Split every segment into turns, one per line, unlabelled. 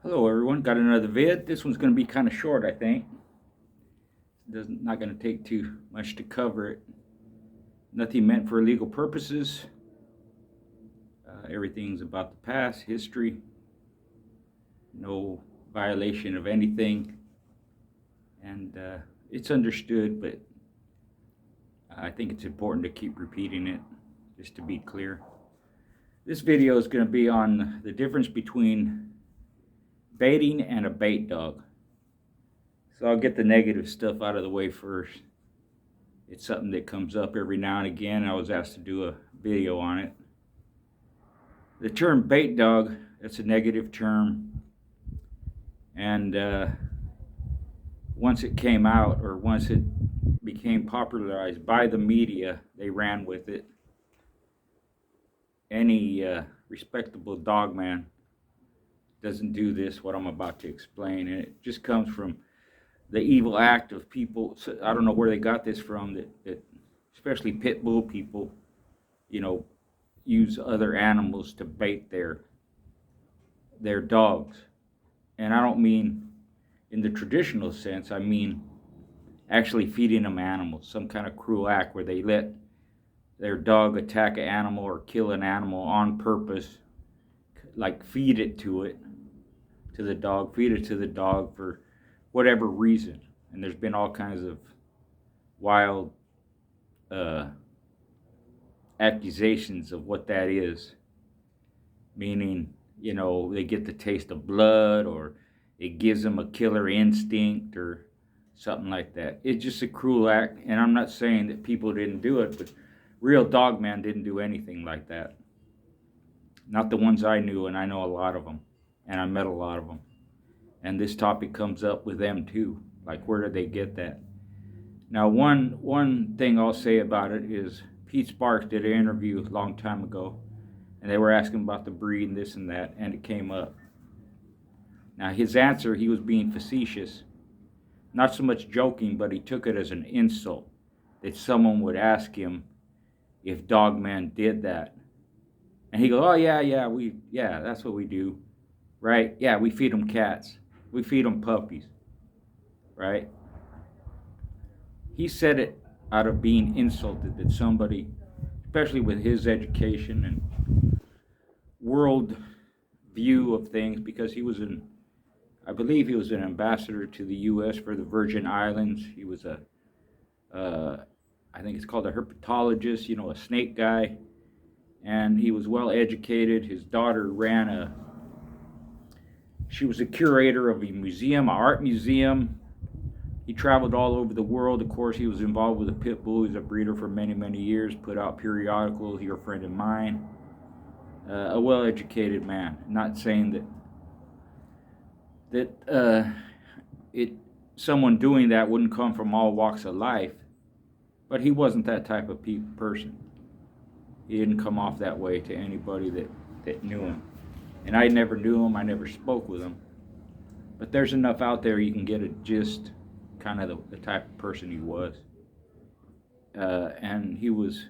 Hello everyone, got another vid. This one's going to be kind of short, I think. Not going to take too much to cover it. Nothing meant for illegal purposes. Everything's about the past, history. No violation of anything. And it's understood, but I think it's important to keep repeating it, just to be clear. This video is going to be on the difference between baiting and a bait dog. So I'll get the negative stuff out of the way first. It's something that comes up every now and again. I was asked to do a video on it. The term bait dog, that's a negative term. And once it came out, or once it became popularized by the media, they ran with it. Any respectable dog man doesn't do this, what I'm about to explain. And it just comes from the evil act of people. I don't know where they got this from, that especially pit bull people, use other animals to bait their dogs. And I don't mean in the traditional sense, I mean actually feeding them animals, some kind of cruel act where they let their dog attack an animal or kill an animal on purpose, like feed it to the dog for whatever reason. And there's been all kinds of wild accusations of what that is, meaning they get the taste of blood, or it gives them a killer instinct or something like that. It's just a cruel act. And I'm not saying that people didn't do it, but real dog man didn't do anything like that. Not the ones I knew, and I know a lot of them, and I met a lot of them. And this topic comes up with them too. Like, where did they get that? Now, one thing I'll say about it is Pete Sparks did an interview a long time ago, and they were asking about the breed and this and that, and it came up. Now, his answer, he was being facetious, not so much joking, but he took it as an insult that someone would ask him if Dogman did that. And he goes, "Oh yeah, that's what we do, right? Yeah, we feed them cats, we feed them puppies, right?" He said it out of being insulted that somebody, especially with his education and world view of things, because I believe he was an ambassador to the U.S. for the Virgin Islands. He was I think it's called a herpetologist, a snake guy. And he was well educated. His daughter she was a curator of a museum, an art museum. He traveled all over the world. Of course, he was involved with a pit bull. He was a breeder for many, many years, put out periodicals, Your Friend of Mine. A well-educated man. Not saying that someone doing that wouldn't come from all walks of life, but he wasn't that type of person. He didn't come off that way to anybody that knew him. And I never knew him, I never spoke with him. But there's enough out there you can get a gist, kind of the type of person he was. And he was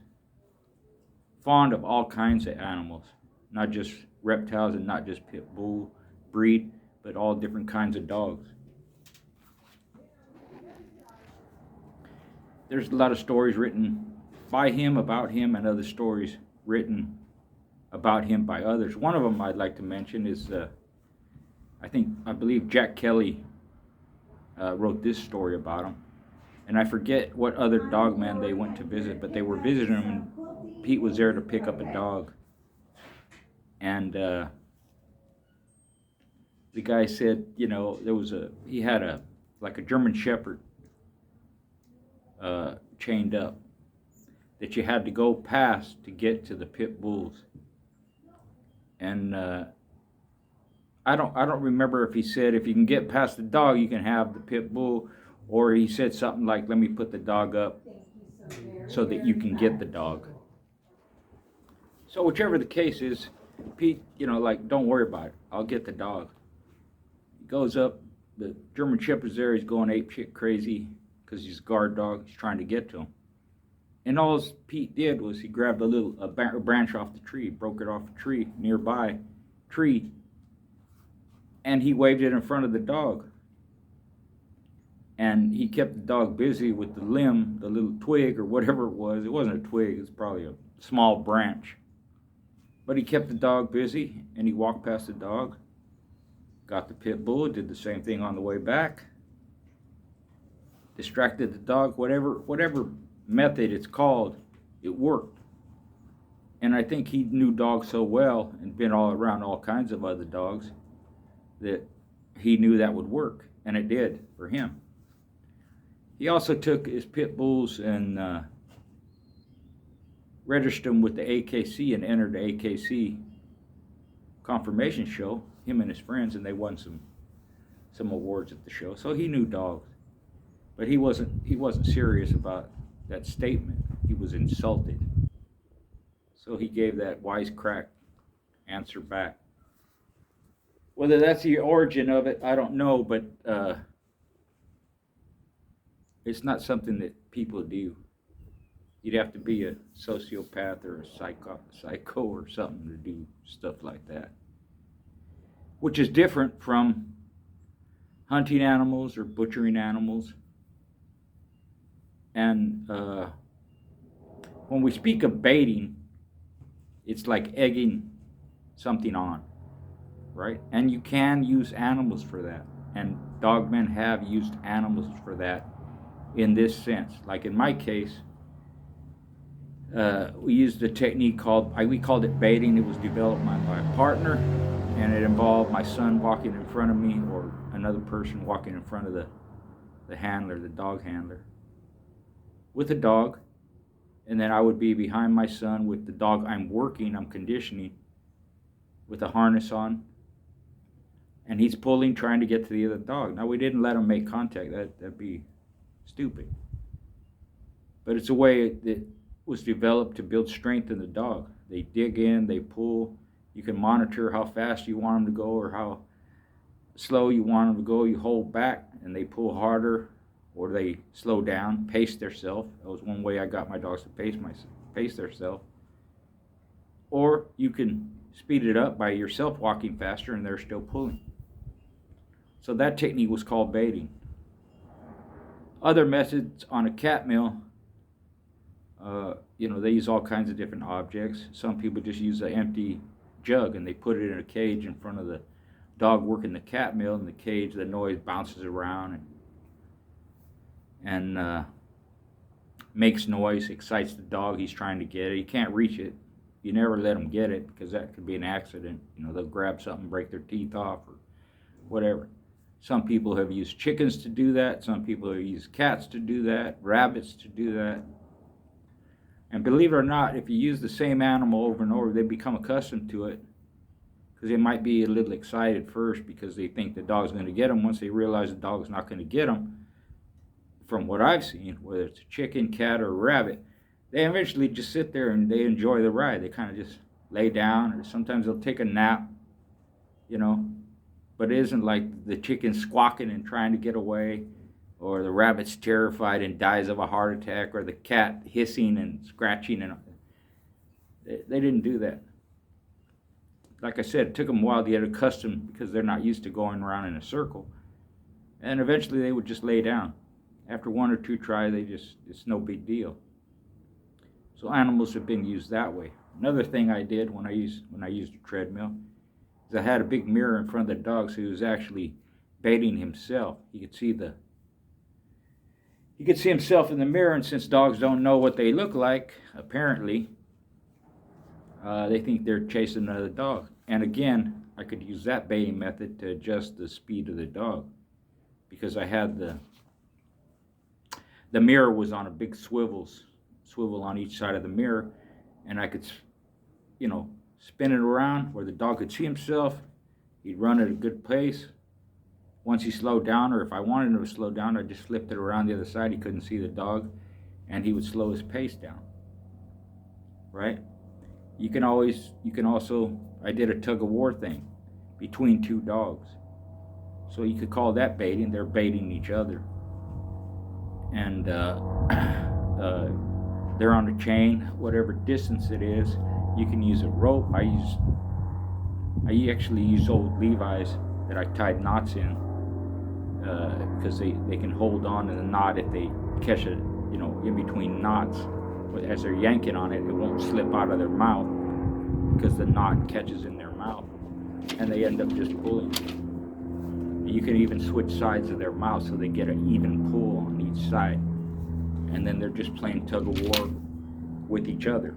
fond of all kinds of animals, not just reptiles and not just pit bull breed, but all different kinds of dogs. There's a lot of stories written by him, about him, and other stories written about him by others. One of them I'd like to mention is, I believe Jack Kelly wrote this story about him. And I forget what other dog man they went to visit, but they were visiting him, and Pete was there to pick up a dog. And the guy said, he had a German Shepherd chained up that you had to go past to get to the pit bulls. And I don't remember if he said if you can get past the dog you can have the pit bull, or he said something like, "Let me put the dog up so that you can get the dog." So whichever the case is, Pete, don't worry about it, I'll get the dog. He goes up, the German Shepherd's there, he's going apeshit crazy because he's a guard dog, he's trying to get to him. And all Pete did was he grabbed a branch off the tree, broke it off a tree, nearby tree, and he waved it in front of the dog. And he kept the dog busy with the limb, the little twig or whatever it was. It wasn't a twig, it's probably a small branch. But he kept the dog busy, and he walked past the dog, got the pit bull, did the same thing on the way back, distracted the dog, whatever method it's called, it worked. And I think he knew dogs so well and been all around all kinds of other dogs that he knew that would work, and it did for him. He also took his pit bulls and registered them with the AKC and entered the AKC confirmation show, him and his friends, and they won some awards at the show. So he knew dogs, but he wasn't serious about that statement. He was insulted. So he gave that wisecrack answer back. Whether that's the origin of it, I don't know, but it's not something that people do. You'd have to be a sociopath or a psycho or something to do stuff like that. Which is different from hunting animals or butchering animals. And when we speak of baiting, it's like egging something on, right? And you can use animals for that. And dogmen have used animals for that in this sense. Like in my case, we used a technique we called it baiting. It was developed by my partner, and it involved my son walking in front of me or another person walking in front of the handler, the dog handler, with a dog. And then I would be behind my son with the dog I'm conditioning, with a harness on. And he's pulling, trying to get to the other dog. Now, we didn't let him make contact. That'd be stupid. But it's a way that was developed to build strength in the dog. They dig in, they pull. You can monitor how fast you want them to go or how slow you want them to go. You hold back and they pull harder, or they slow down, pace themselves. That was one way I got my dogs to pace themselves. Or you can speed it up by yourself walking faster and they're still pulling. So that technique was called baiting. Other methods on a cat mill, they use all kinds of different objects. Some people just use an empty jug and they put it in a cage in front of the dog working the cat mill. In the cage, the noise bounces around and makes noise, excites the dog. He's trying to get it. He can't reach it. You never let him get it because that could be an accident. They'll grab something, break their teeth off or whatever. Some people have used chickens to do that. Some people have used cats to do that, rabbits to do that. And believe it or not, if you use the same animal over and over, they become accustomed to it, because they might be a little excited first because they think the dog's going to get them. Once they realize the dog's not going to get them, from what I've seen, whether it's a chicken, cat, or a rabbit, they eventually just sit there and they enjoy the ride. They kind of just lay down, or sometimes they'll take a nap, but it isn't like the chicken squawking and trying to get away, or the rabbit's terrified and dies of a heart attack, or the cat hissing and scratching. And they didn't do that. Like I said, it took them a while to get accustomed because they're not used to going around in a circle. And eventually they would just lay down. After one or two tries, it's no big deal. So animals have been used that way. Another thing I did when I used a treadmill is I had a big mirror in front of the dog, so he was actually baiting himself. He could see himself in the mirror, and since dogs don't know what they look like, apparently, they think they're chasing another dog. And again, I could use that baiting method to adjust the speed of the dog, because I had the mirror was on a big swivel on each side of the mirror, and I could, spin it around where the dog could see himself. He'd run at a good pace. Once he slowed down, or if I wanted him to slow down, I just flipped it around the other side. He couldn't see the dog, and he would slow his pace down. Right? You can also, I did a tug of war thing between two dogs. So you could call that baiting. They're baiting each other. And they're on a chain, whatever distance it is. You can use a rope. I actually use old Levi's that I tied knots in, because they can hold on to the knot if they catch it, in between knots. But as they're yanking on it, it won't slip out of their mouth because the knot catches in their mouth, and they end up just pulling. You can even switch sides of their mouth so they get an even pull on each side, and then they're just playing tug of war with each other.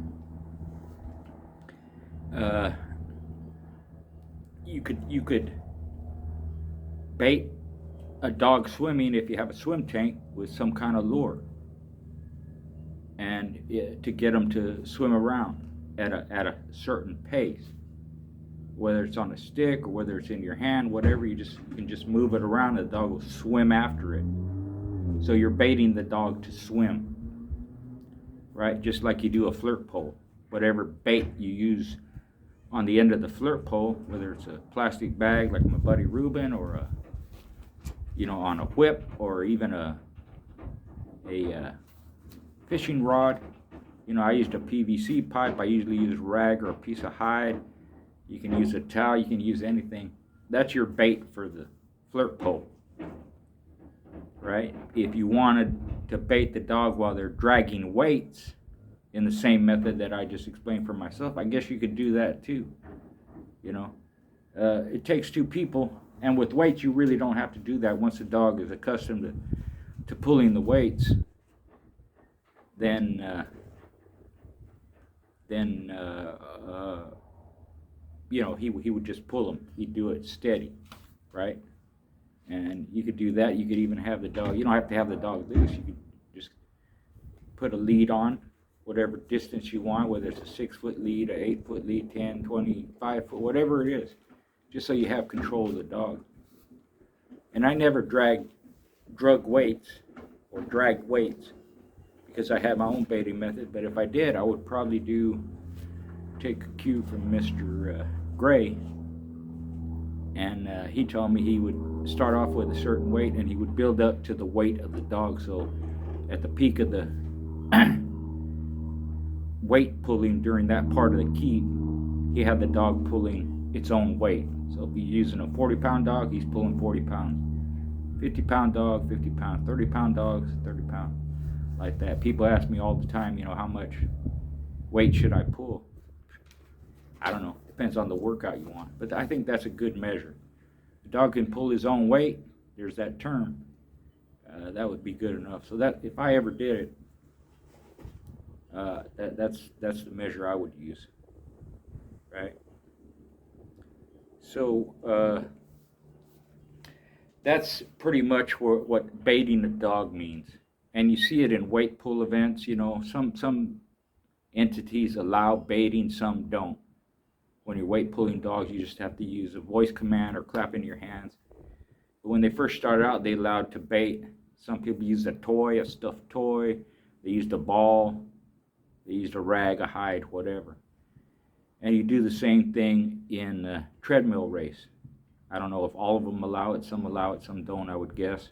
You could bait a dog swimming if you have a swim tank with some kind of lure, and to get them to swim around at a certain pace, whether it's on a stick or whether it's in your hand, whatever. You can just move it around, and the dog will swim after it. So you're baiting the dog to swim, right? Just like you do a flirt pole. Whatever bait you use on the end of the flirt pole, whether it's a plastic bag like my buddy Ruben, or on a whip, or even a fishing rod. I used a PVC pipe. I usually use rag or a piece of hide. You can use a towel. You can use anything. That's your bait for the flirt pole, right? If you wanted to bait the dog while they're dragging weights in the same method that I just explained for myself, I guess you could do that too. It takes two people, and with weights you really don't have to do that. Once the dog is accustomed to pulling the weights, then he would just pull them. He'd do it steady, right? And you could do that. You could even have the dog. You don't have to have the dog loose. You could just put a lead on, whatever distance you want, whether it's a 6-foot lead, an 8-foot lead, 10, 20, 5-foot, whatever it is, just so you have control of the dog. And I never dragged weights because I have my own baiting method. But if I did, I would probably take a cue from Mr. Gray, and he told me he would start off with a certain weight, and he would build up to the weight of the dog. So at the peak of the weight pulling during that part of the keep, he had the dog pulling its own weight. So if he's using a 40-pound dog, he's pulling 40 pounds. 50-pound dog, 50 pounds. 30-pound dogs, 30 pounds. Like that. People ask me all the time, how much weight should I pull? I don't know. Depends on the workout you want. But I think that's a good measure. The dog can pull his own weight. There's that term. That would be good enough. So that if I ever did it, that's the measure I would use, right? So that's pretty much what baiting a dog means. And you see it in weight pull events. Some entities allow baiting, some don't. When you're weight pulling dogs, you just have to use a voice command or clapping your hands. But when they first started out, they allowed to bait. Some people used a stuffed toy. They used a ball. They used a rag, a hide, whatever. And you do the same thing in a treadmill race. I don't know if all of them allow it. Some allow it, some don't, I would guess.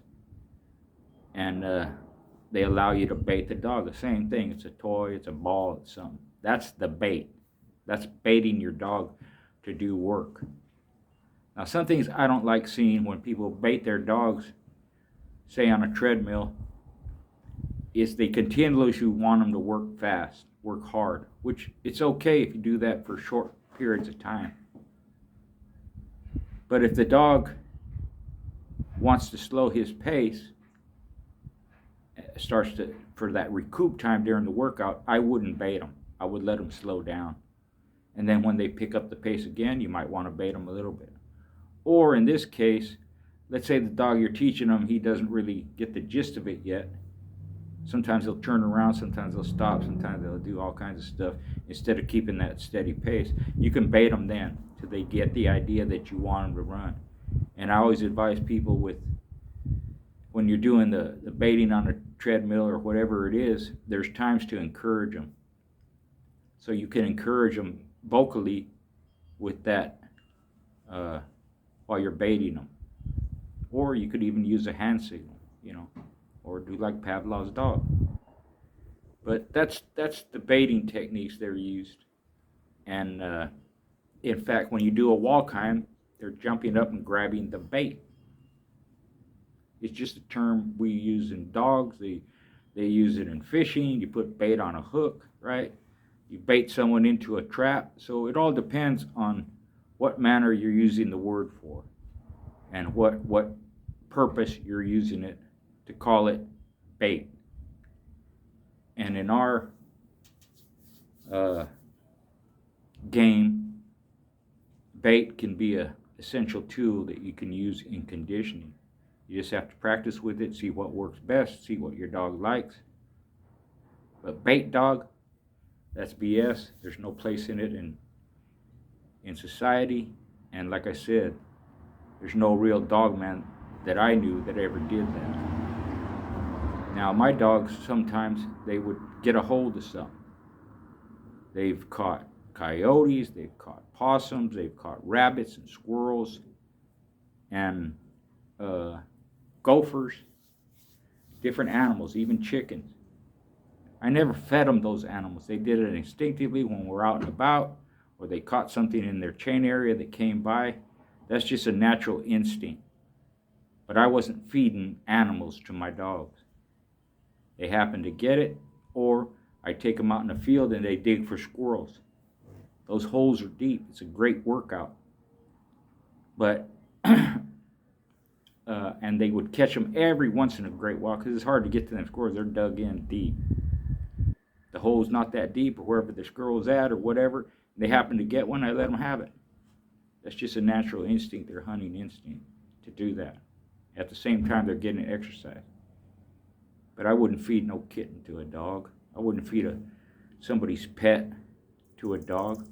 And they allow you to bait the dog. The same thing. It's a toy, it's a ball, it's something. That's the bait. That's baiting your dog to do work. Now, some things I don't like seeing when people bait their dogs, say on a treadmill, is they continuously want them to work fast, work hard, which it's okay if you do that for short periods of time. But if the dog wants to slow his pace, for that recoup time during the workout, I wouldn't bait them. I would let them slow down. And then when they pick up the pace again, you might want to bait them a little bit. Or in this case, let's say the dog you're teaching him, he doesn't really get the gist of it yet. Sometimes they'll turn around, sometimes they'll stop, sometimes they'll do all kinds of stuff instead of keeping that steady pace. You can bait them then till they get the idea that you want them to run. And I always advise people when you're doing the baiting on a treadmill or whatever it is, there's times to encourage them. So you can encourage them vocally with that while you're baiting them. Or you could even use a hand signal, or do like Pavlov's dog. But that's the baiting techniques that are used. And in fact, when you do a wall climb, They're jumping up and grabbing the bait. It's just a term we use in dogs. They use it in fishing. You put bait on a hook, right? You bait someone into a trap. So it all depends on what manner you're using the word for and what purpose you're using it to call it bait. And in our game, bait can be an essential tool that you can use in conditioning. You just have to practice with it, see what works best, see what your dog likes. But bait dog, that's BS. There's no place in it in society. And like I said, there's no real dog man that I knew that ever did that. Now, my dogs, sometimes they would get a hold of something. They've caught coyotes, they've caught possums, they've caught rabbits and squirrels and gophers, different animals, even chickens. I never fed them those animals. They did it instinctively when we're out and about, or they caught something in their chain area that came by. That's just a natural instinct. But I wasn't feeding animals to my dogs. They happened to get it, or I take them out in the field and they dig for squirrels. Those holes are deep. It's a great workout. But and they would catch them every once in a great while because it's hard to get to them squirrels. They're dug in deep. The hole's not that deep, or wherever the squirrel's at, or whatever. They happen to get one, I let them have it. That's just a natural instinct, their hunting instinct, to do that. At the same time, they're getting exercise. But I wouldn't feed no kitten to a dog. I wouldn't feed somebody's pet to a dog.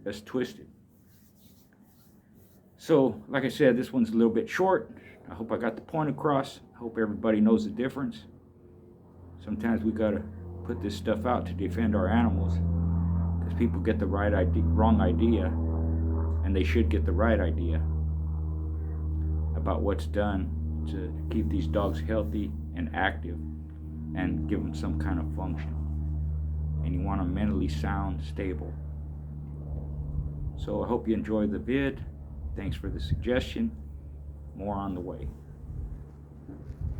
That's twisted. So, like I said, this one's a little bit short. I hope I got the point across. I hope everybody knows the difference. Sometimes we gotta put this stuff out to defend our animals, because people get the wrong idea, and they should get the right idea about what's done to keep these dogs healthy and active and give them some kind of function. And you want them mentally sound, stable. So I hope you enjoyed the vid. Thanks for the suggestion. More on the way.